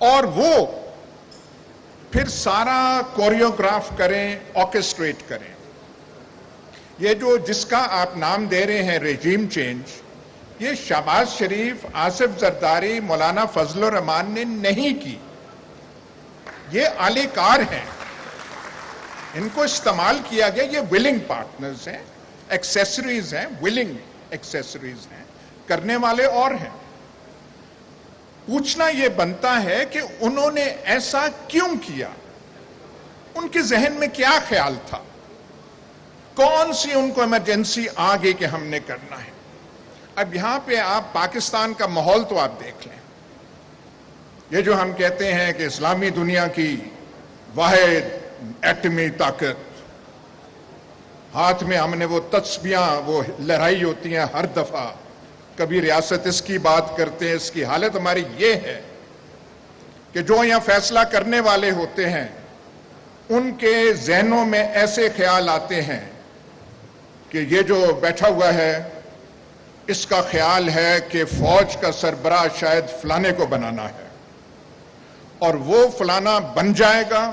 اور وہ پھر سارا کوریوگراف کریں, آرکسٹریٹ کریں. یہ جو جس کا آپ نام دے رہے ہیں ریجیم چینج, یہ شہباز شریف, آصف زرداری, مولانا فضل الرحمان نے نہیں کی. یہ اعلی کار ہیں, ان کو استعمال کیا گیا. یہ ولنگ پارٹنرز ہیں, ایکسیسریز ہیں, ولنگ ایکسیسریز ہیں, کرنے والے اور ہیں. پوچھنا یہ بنتا ہے کہ انہوں نے ایسا کیوں کیا, ان کے ذہن میں کیا خیال تھا, کون سی ان کو ایمرجنسی آ گئی کہ ہم نے کرنا ہے. اب یہاں پہ آپ پاکستان کا ماحول تو آپ دیکھ لیں. یہ جو ہم کہتے ہیں کہ اسلامی دنیا کی واحد ایٹمی طاقت, ہاتھ میں ہم نے وہ تسبیحاں وہ لہرائی ہوتی ہیں ہر دفعہ, کبھی ریاست اس کی بات کرتے ہیں. اس کی حالت ہماری یہ ہے کہ جو یہاں فیصلہ کرنے والے ہوتے ہیں ان کے ذہنوں میں ایسے خیال آتے ہیں کہ یہ جو بیٹھا ہوا ہے اس کا خیال ہے کہ فوج کا سربراہ شاید فلانے کو بنانا ہے, اور وہ فلانا بن جائے گا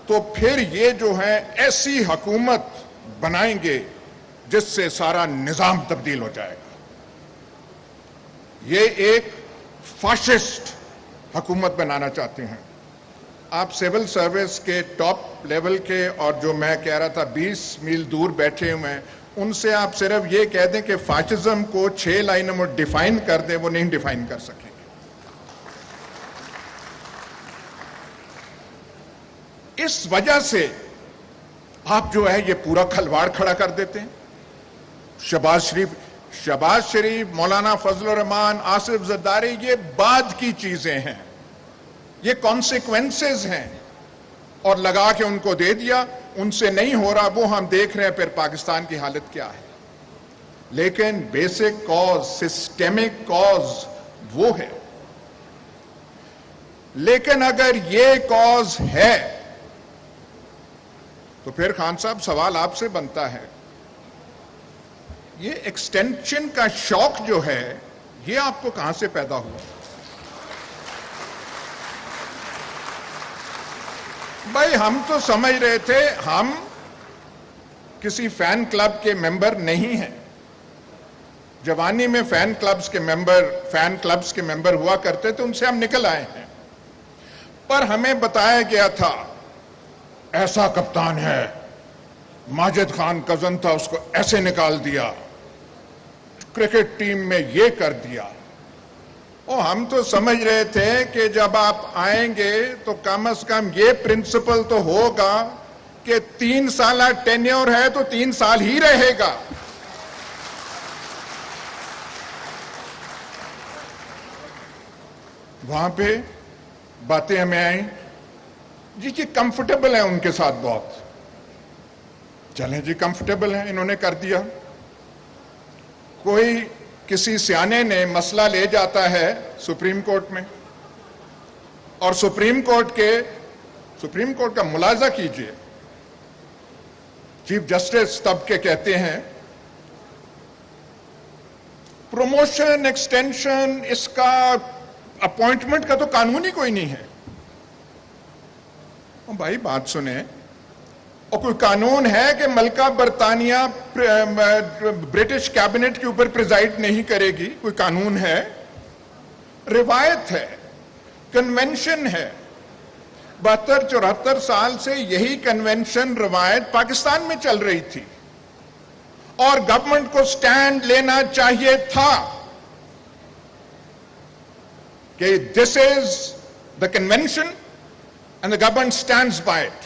تو پھر یہ جو ہے ایسی حکومت بنائیں گے جس سے سارا نظام تبدیل ہو جائے گا. یہ ایک فاشسٹ حکومت بنانا چاہتے ہیں. آپ سول سروس کے ٹاپ لیول کے, اور جو میں کہہ رہا تھا 20 میل دور بیٹھے ہوئے ہیں, ان سے آپ صرف یہ کہہ دیں کہ فاشزم کو 6 لائنوں میں ڈیفائن کر دیں, وہ نہیں ڈیفائن کر سکیں گے. اس وجہ سے آپ جو ہے یہ پورا کھلواڑ کھڑا کر دیتے ہیں. شہباز شریف, مولانا فضل الرحمان, آصف زرداری, یہ بعد کی چیزیں ہیں, یہ کانسیکوینسز ہیں, اور لگا کے ان کو دے دیا. ان سے نہیں ہو رہا, وہ ہم دیکھ رہے ہیں پھر پاکستان کی حالت کیا ہے. لیکن بیسک کاز, سسٹمک کاز وہ ہے. لیکن اگر یہ کاز ہے تو پھر خان صاحب سوال آپ سے بنتا ہے, یہ ایکسٹینشن کا شوق جو ہے یہ آپ کو کہاں سے پیدا ہوا؟ بھائی ہم تو سمجھ رہے تھے ہم کسی فین کلب کے ممبر نہیں ہیں. جوانی میں فین کلبز کے ممبر ہوا کرتے تھے, ان سے ہم نکل آئے ہیں. پر ہمیں بتایا گیا تھا ایسا کپتان ہے, ماجد خان کزن تھا, اس کو ایسے نکال دیا, کرکٹ ٹیم میں یہ کر دیا. اور ہم تو سمجھ رہے تھے کہ جب آپ آئیں گے تو کم از کم یہ پرنسپل تو ہوگا کہ 3 سالہ ٹینیور ہے تو 3 سال ہی رہے گا. وہاں پہ باتیں ہمیں آئیں جی کہ کمفرٹیبل ہیں ان کے ساتھ بہت. چلیں جی کمفرٹیبل ہیں, انہوں نے کر دیا. کوئی کسی سیانے نے مسئلہ لے جاتا ہے سپریم کورٹ میں, اور سپریم کورٹ کا ملاحظہ کیجئے, چیف جسٹس تب کے کہتے ہیں پروموشن ایکسٹینشن اس کا اپوائنٹمنٹ کا تو قانون ہی کوئی نہیں ہے. بھائی بات سنیں, اور کوئی قانون ہے کہ ملکہ برطانیہ برٹش کیبنٹ کے اوپر پریزائڈ نہیں کرے گی؟ کوئی قانون ہے؟ روایت ہے, کنونشن ہے. 72-74 سال سے یہی کنونشن روایت پاکستان میں چل رہی تھی, اور گورنمنٹ کو سٹینڈ لینا چاہیے تھا کہ this is the convention and the government stands by it.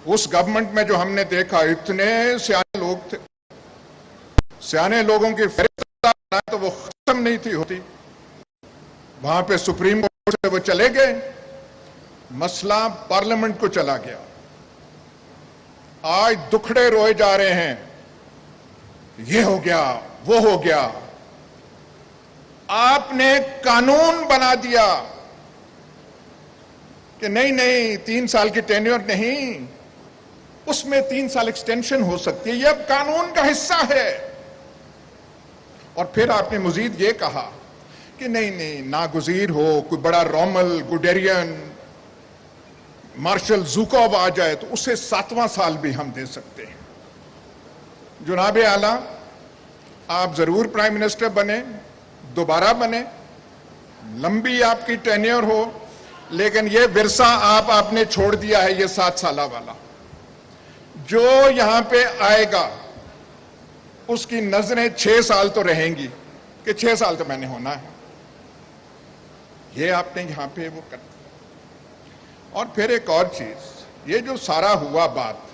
اس گورنمنٹ میں جو ہم نے دیکھا اتنے سیانے لوگ تھے, سیانے لوگوں کی فہرست تو وہ ختم نہیں تھی ہوتی. وہاں پہ سپریم کورٹ سے وہ چلے گئے, مسئلہ پارلیمنٹ کو چلا گیا. آج دکھڑے روئے جا رہے ہیں, یہ ہو گیا وہ ہو گیا. آپ نے قانون بنا دیا کہ نہیں 3 سال کی ٹینیور نہیں, اس میں 3 سال ایکسٹینشن ہو سکتی ہے, یہ اب قانون کا حصہ ہے. اور پھر آپ نے مزید یہ کہا کہ نہیں ناگزیر ہو کوئی بڑا رومل گوڈیرین مارشل زوکوو آ جائے تو اسے 7واں سال بھی ہم دے سکتے ہیں. جناب اعلیٰ، آپ ضرور پرائم منسٹر بنے، دوبارہ بنے، لمبی آپ کی ٹینیور ہو، لیکن یہ ورثہ آپ نے چھوڑ دیا ہے، یہ 7 سالہ والا. جو یہاں پہ آئے گا اس کی نظریں 6 سال تو رہیں گی کہ 6 سال تو میں نے ہونا ہے. یہ آپ نے یہاں پہ وہ کرنا. اور پھر ایک اور چیز، یہ جو سارا ہوا بات،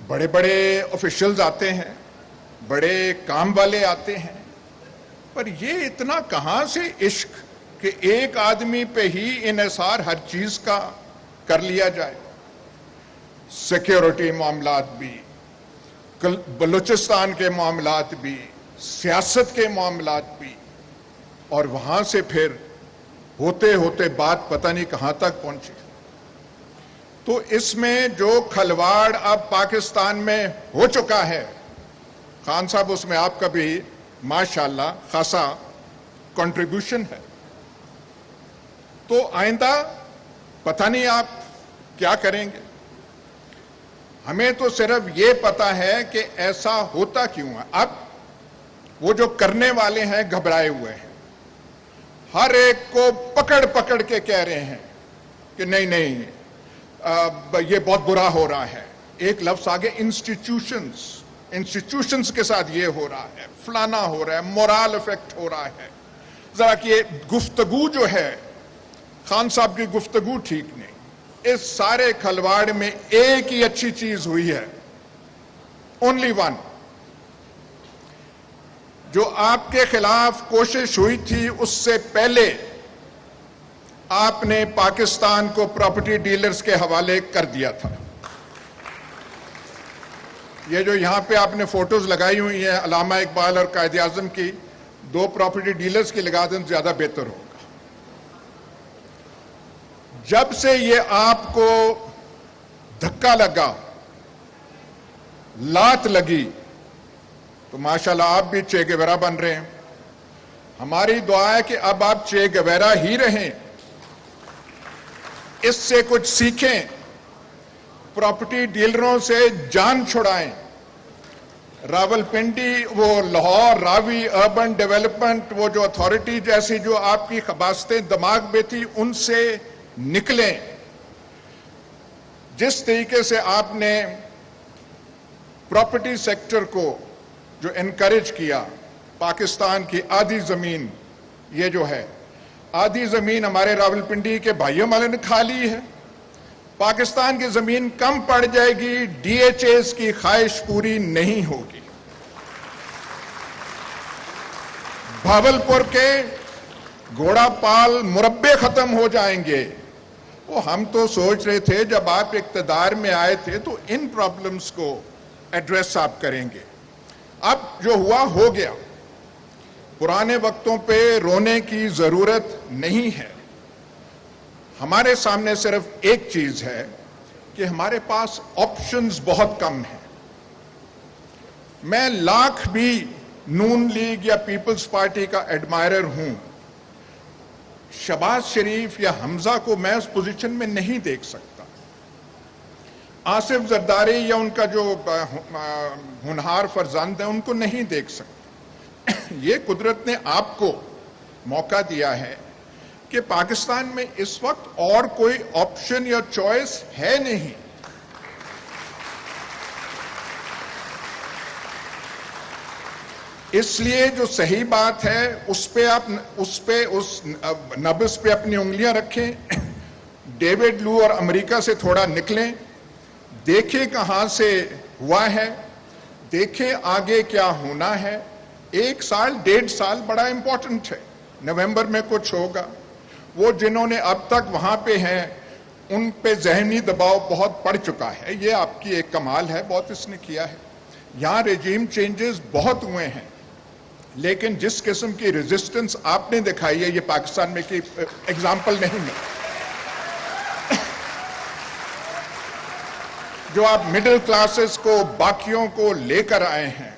بڑے بڑے آفیشلز آتے ہیں، بڑے کام والے آتے ہیں، پر یہ اتنا کہاں سے عشق کہ ایک آدمی پہ ہی انحصار ہر چیز کا کر لیا جائے. سیکیورٹی معاملات بھی، بلوچستان کے معاملات بھی، سیاست کے معاملات بھی، اور وہاں سے پھر ہوتے ہوتے بات پتہ نہیں کہاں تک پہنچی. تو اس میں جو کھلواڑ اب پاکستان میں ہو چکا ہے، خان صاحب اس میں آپ کا بھی ماشاءاللہ خاصا کنٹریبیوشن ہے. تو آئندہ پتہ نہیں آپ کیا کریں گے. ہمیں تو صرف یہ پتا ہے کہ ایسا ہوتا کیوں ہے. اب وہ جو کرنے والے ہیں گھبرائے ہوئے ہیں، ہر ایک کو پکڑ پکڑ کے کہہ رہے ہیں کہ نہیں یہ بہت برا ہو رہا ہے. ایک لفظ آگے، انسٹیٹیوشنز کے ساتھ یہ ہو رہا ہے، فلانا ہو رہا ہے، مورال افیکٹ ہو رہا ہے. ذرا کہ یہ گفتگو جو ہے، خان صاحب کی گفتگو ٹھیک نہیں. اس سارے کھلواڑ میں ایک ہی اچھی چیز ہوئی ہے، اونلی ون. جو آپ کے خلاف کوشش ہوئی تھی اس سے پہلے آپ نے پاکستان کو پراپرٹی ڈیلرز کے حوالے کر دیا تھا. یہ جو یہاں پہ آپ نے فوٹوز لگائی ہوئی ہیں علامہ اقبال اور قائد اعظم کی، 2 پراپرٹی ڈیلرز کی لگا دیں زیادہ بہتر ہوگا. جب سے یہ آپ کو دھکا لگا، لات لگی، تو ماشاءاللہ آپ بھی چے گیورا بن رہے ہیں. ہماری دعا ہے کہ اب آپ چے گیورا ہی رہیں، اس سے کچھ سیکھیں، پراپرٹی ڈیلروں سے جان چھڑائیں. راولپنڈی، وہ لاہور راوی اربن ڈیولپمنٹ، وہ جو اتھارٹی جیسی جو آپ کی خباستیں دماغ میں تھی، ان سے نکلیں. جس طریقے سے آپ نے پراپرٹی سیکٹر کو جو انکریج کیا، پاکستان کی آدھی زمین، یہ جو ہے آدھی زمین ہمارے راولپنڈی کے بھائیوں والے نے کھا لی ہے. پاکستان کی زمین کم پڑ جائے گی، ڈی ایچ ایز کی خواہش پوری نہیں ہوگی. بھاولپور کے گھوڑا پال مربے ختم ہو جائیں گے. وہ ہم تو سوچ رہے تھے جب آپ اقتدار میں آئے تھے تو ان پرابلمز کو ایڈریس آپ کریں گے. اب جو ہوا ہو گیا. پرانے وقتوں پہ رونے کی ضرورت نہیں ہے. ہمارے سامنے صرف ایک چیز ہے کہ ہمارے پاس آپشنز بہت کم ہیں. میں لاکھ بھی نون لیگ یا پیپلز پارٹی کا ایڈمائرر ہوں، شہباز شریف یا حمزہ کو میں اس پوزیشن میں نہیں دیکھ سکتا. آصف زرداری یا ان کا جو ہونہار فرزند ہے ان کو نہیں دیکھ سکتا. یہ قدرت نے آپ کو موقع دیا ہے کہ پاکستان میں اس وقت اور کوئی آپشن یا چوائس ہے نہیں. اس لیے جو صحیح بات ہے اس نبض پہ اپنی انگلیاں رکھیں. ڈیوڈ لو اور امریکہ سے تھوڑا نکلیں، دیکھیں کہاں سے ہوا ہے، دیکھیں آگے کیا ہونا ہے. 1 سال 1.5 سال بڑا امپورٹنٹ ہے. نومبر میں کچھ ہوگا. وہ جنہوں نے اب تک وہاں پہ ہیں ان پہ ذہنی دباؤ بہت پڑ چکا ہے. یہ آپ کی ایک کمال ہے، بہت اس نے کیا ہے. یہاں ریجیم چینجز بہت ہوئے ہیں، لیکن جس قسم کی ریزسٹنس آپ نے دکھائی ہے یہ پاکستان میں کی ایگزامپل نہیں ہے. جو آپ مڈل کلاسز کو، باقیوں کو لے کر آئے ہیں،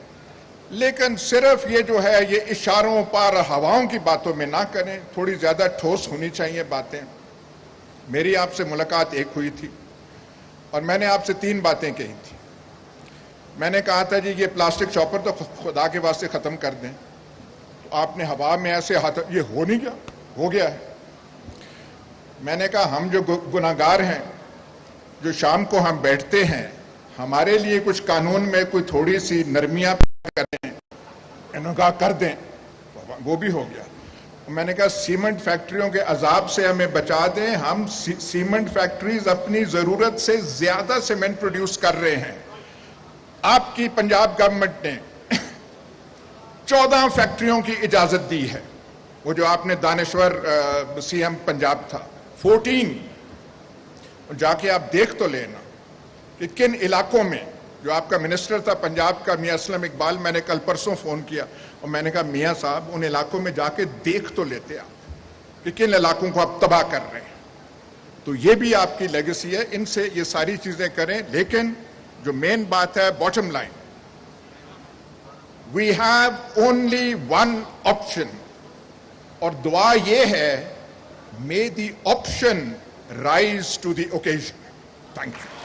لیکن صرف یہ جو ہے یہ اشاروں پر ہواؤں کی باتوں میں نہ کریں, تھوڑی زیادہ ٹھوس ہونی چاہیے باتیں. میری آپ سے ملاقات ایک ہوئی تھی اور میں نے آپ سے 3 باتیں کہی تھی. میں نے کہا تھا جی یہ پلاسٹک چاپر تو خدا کے واسطے ختم کر دیں. تو آپ نے ہوا میں ایسے ہاتھ, یہ ہو نہیں گیا, ہو گیا ہے. میں نے کہا ہم جو گناہگار ہیں, جو شام کو ہم بیٹھتے ہیں, ہمارے لیے کچھ قانون میں کوئی تھوڑی سی نرمیاں کریں. انہوں نے کہا کر دیں, وہ بھی ہو گیا. میں نے کہا سیمنٹ فیکٹریوں کے عذاب سے ہمیں بچا دیں. ہم سیمنٹ فیکٹریز اپنی ضرورت سے زیادہ سیمنٹ پروڈیوس کر رہے ہیں. آپ کی پنجاب گورنمنٹ نے 14 فیکٹریوں کی اجازت دی ہے. وہ جو آپ نے دانشور سی ایم پنجاب تھا, 14. جا کے آپ دیکھ تو لینا کہ کن علاقوں میں, جو آپ کا منسٹر تھا پنجاب کا میاں اسلم اقبال, میں نے کل پرسوں فون کیا اور میں نے کہا میاں صاحب ان علاقوں میں جا کے دیکھ تو لیتے آپ کہ کن علاقوں کو آپ تباہ کر رہے ہیں. تو یہ بھی آپ کی لیگیسی ہے, ان سے یہ ساری چیزیں کریں. لیکن جو مین بات ہے, bottom line, we have only one option, اور دعا یہ ہے may the option rise to the occasion. Thank you.